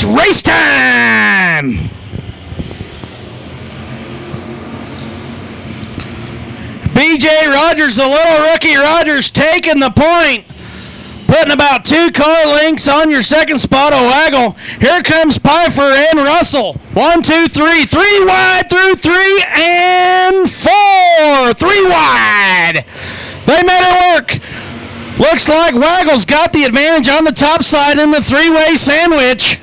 It's race time! BJ Rogers, the little rookie Rogers, taking the point. Putting about 2 car lengths on your second spot of Waggle. Here comes Pfeiffer and Russell. 1, 2, 3. 3 wide through 3 and 4. 3 wide. They made it work. Looks like Waggle's got the advantage on the top side in the three-way sandwich.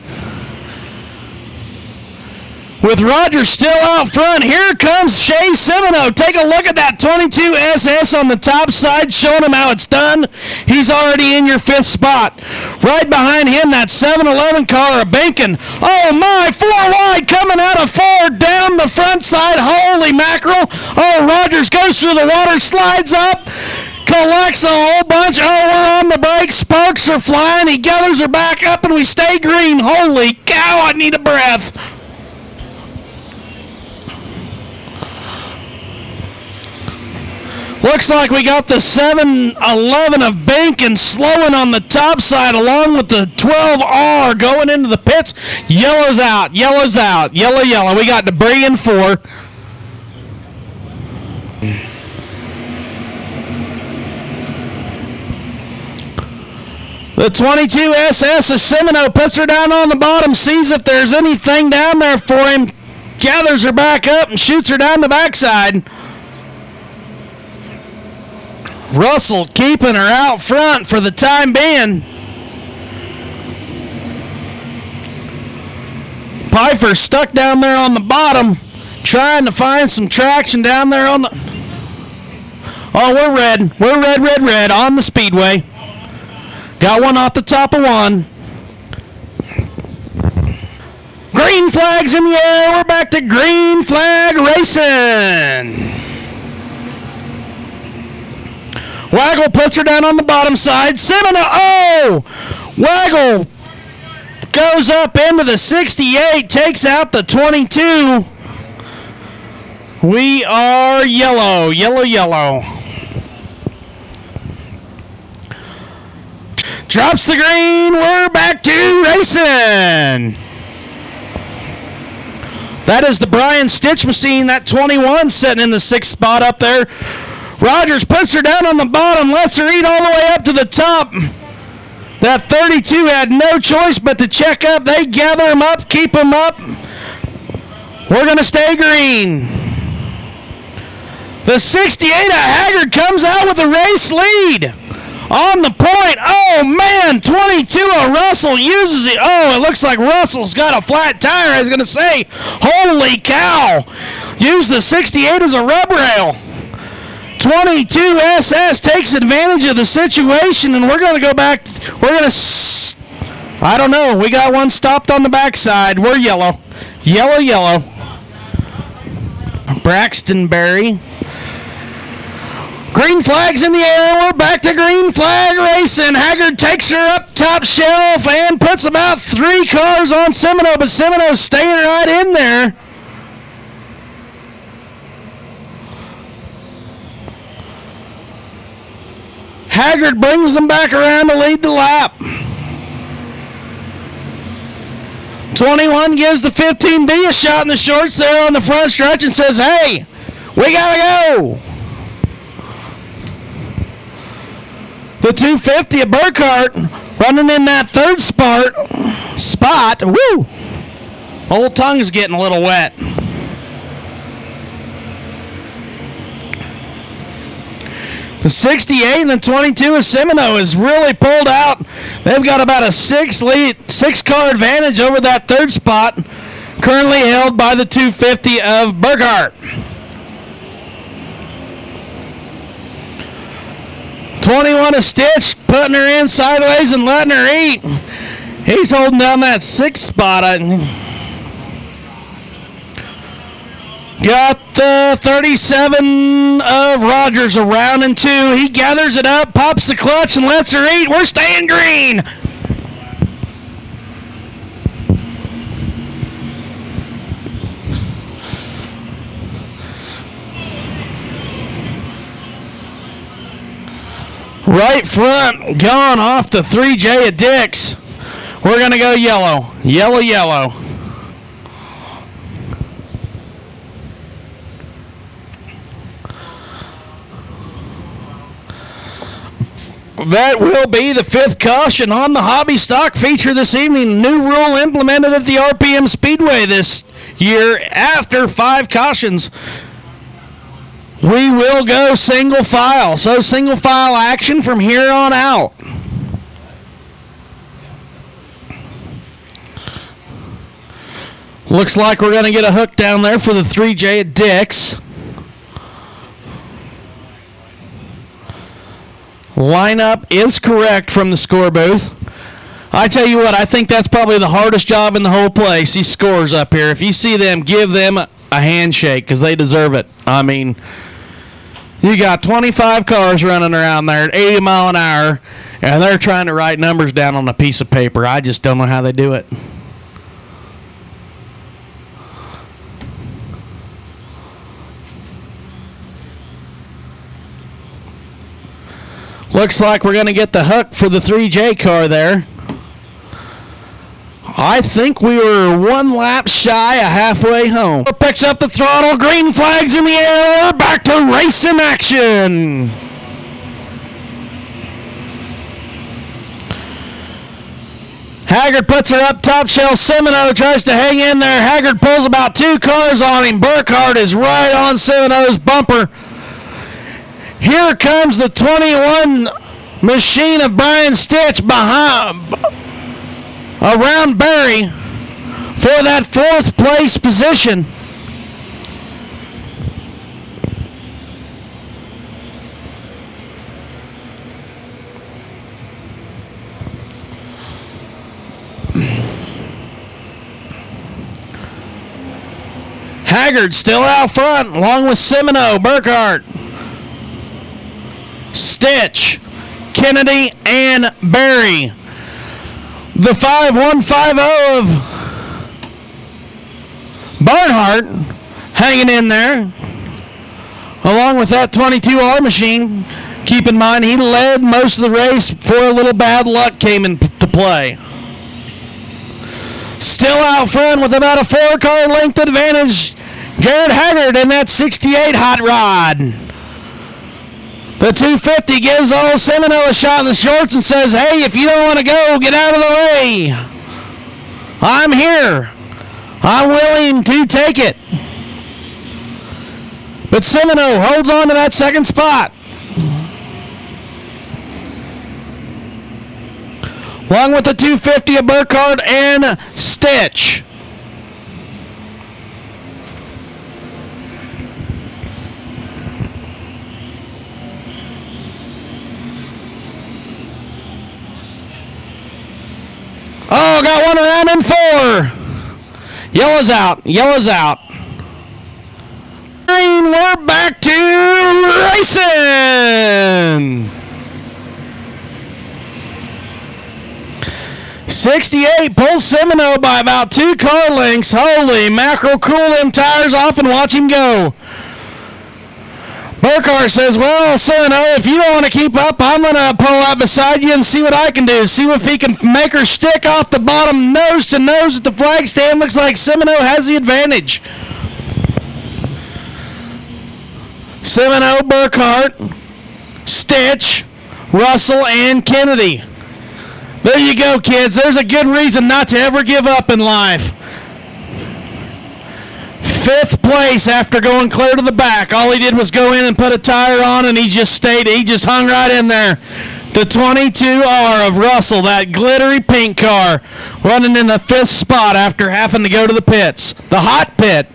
With Rogers still out front, here comes Shea Semino. Take a look at that 22 SS on the top side, showing him how it's done. He's already in your 5th spot. Right behind him, that 7-Eleven car of Bankin. Oh my, 4 wide coming out of 4 down the front side. Holy mackerel. Oh, Rogers goes through the water, slides up, collects a whole bunch. Oh, we're on the brakes. Sparks are flying. He gathers her back up, and we stay green. Holy cow, I need a breath. Looks like we got the 7-Eleven of Bankin slowing on the top side along with the 12R going into the pits. Yellow's out. Yellow's out. Yellow, yellow. We got debris in 4. The 22 SS of Semino puts her down on the bottom, sees if there's anything down there for him, gathers her back up and shoots her down the backside. Russell keeping her out front for the time being. Pfeiffer stuck down there on the bottom, trying to find some traction down there on the... Oh, we're red. We're red, red, red on the Speedway. Got one off the top of 1. Green flags in the air. We're back to green flag racing. Waggle puts her down on the bottom side. Semino, oh! Waggle goes up into the 68, takes out the 22. We are yellow, yellow, yellow. Drops the green. We're back to racing. That is the Brian Stitch machine, that 21 sitting in the 6th spot up there. Rogers puts her down on the bottom, lets her eat all the way up to the top. That 32 had no choice but to check up. They gather him up, keep him up. We're going to stay green. The 68 of Haggard comes out with a race lead. On the point. Oh, man, 22 of Russell uses it. Oh, it looks like Russell's got a flat tire, I was going to say. Holy cow. Use the 68 as a rub rail. 22 SS takes advantage of the situation, and we're going to go back. We're going to, I don't know. We got one stopped on the backside. We're yellow. Yellow, yellow. Braxton Berry. Green flags in the air. We're back to green flag racing. Haggard takes her up top shelf and puts about 3 cars on Semino, but Semino's staying right in there. Haggard brings them back around to lead the lap. 21 gives the 15B a shot in the shorts there on the front stretch and says, hey, we gotta go. The 250 of Burkhart running in that 3rd spot. Woo! Old tongue's getting a little wet. The 68 and the 22 of Semino is really pulled out. They've got about a 6-car advantage over that 3rd spot, currently held by the 250 of Burkhart. 21 of Stitch, putting her in sideways and letting her eat. He's holding down that 6th spot. Got the 37 of Rogers around in 2. He gathers it up, pops the clutch, and lets her eat. We're staying green. Right front, gone off the 3J of Dix. We're going to go yellow. Yellow, yellow. That will be the 5th caution on the hobby stock feature this evening. New rule implemented at the RPM Speedway this year. After 5 cautions, we will go single file. So single file action from here on out. Looks like we're going to get a hook down there for the 3J at Dick's. Lineup is correct from the score booth. I tell you what, I think that's probably the hardest job in the whole place. These scores up here. If you see them, give them a handshake because they deserve it. I mean, you got 25 cars running around there at 80 mile an hour, and they're trying to write numbers down on a piece of paper. I just don't know how they do it. Looks like we're going to get the hook for the 3J car there. I think we were 1 lap shy of halfway home. Picks up the throttle, green flags in the air, we're back to racing action. Haggard puts her up top shelf. Semino tries to hang in there. Haggard pulls about 2 cars on him. Burkhardt is right on Semino's bumper. Here comes the 21 machine of Brian Stitch behind around Barry for that 4th place position. Haggard still out front along with Semino, Burkhardt, Stitch, Kennedy, and Barry. The 5150 of Barnhart hanging in there, along with that 22R machine. Keep in mind, he led most of the race before a little bad luck came into play. Still out front with about a 4-car length advantage, Garrett Haggard in that 68 hot rod. The 250 gives old Semino a shot in the shorts and says, hey, if you don't want to go, get out of the way. I'm here. I'm willing to take it. But Semino holds on to that 2nd spot. Along with the 250 of Burkhardt and Stitch. Oh, got one around in 4. Yellow's out. Yellow's out. Green, we're back to racing. 68 pulls Semino by about 2 car lengths. Holy mackerel, cool them tires off and watch him go. Burkhardt says, well, Semino, if you don't want to keep up, I'm going to pull out beside you and see what I can do. See if he can make her stick off the bottom nose to nose at the flag stand. Looks like Semino has the advantage. Semino, Burkhardt, Stitch, Russell, and Kennedy. There you go, kids. There's a good reason not to ever give up in life. 5th place after going clear to the back. All he did was go in and put a tire on, and he just stayed. He just hung right in there. The 22R of Russell, that glittery pink car, running in the 5th spot after having to go to the pits. The hot pit.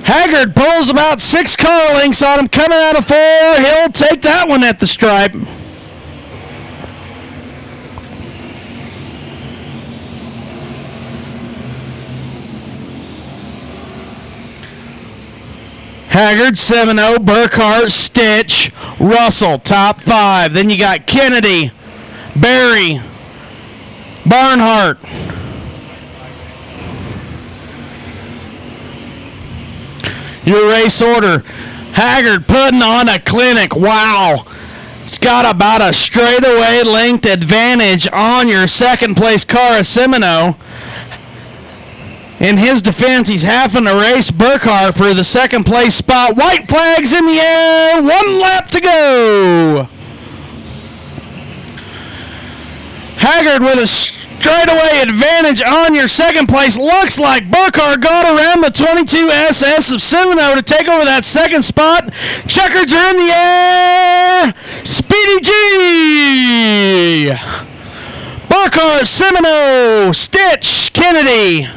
Haggard pulls about 6 car lengths on him, coming out of 4. He'll take that one at the stripe. Haggard, Semino, Burkhardt, Stitch, Russell, top 5. Then you got Kennedy, Barry, Barnhart. Your race order. Haggard putting on a clinic. Wow. It's got about a straightaway length advantage on your second place car, Semino. In his defense, he's having to race Burkhart for the second place spot. White flags in the air, 1 lap to go. Haggard with a straightaway advantage on your second place. Looks like Burkhart got around the 22 SS of Semino to take over that second spot. Checkers are in the air. Speedy G. Burkhart, Semino, Stitch, Kennedy.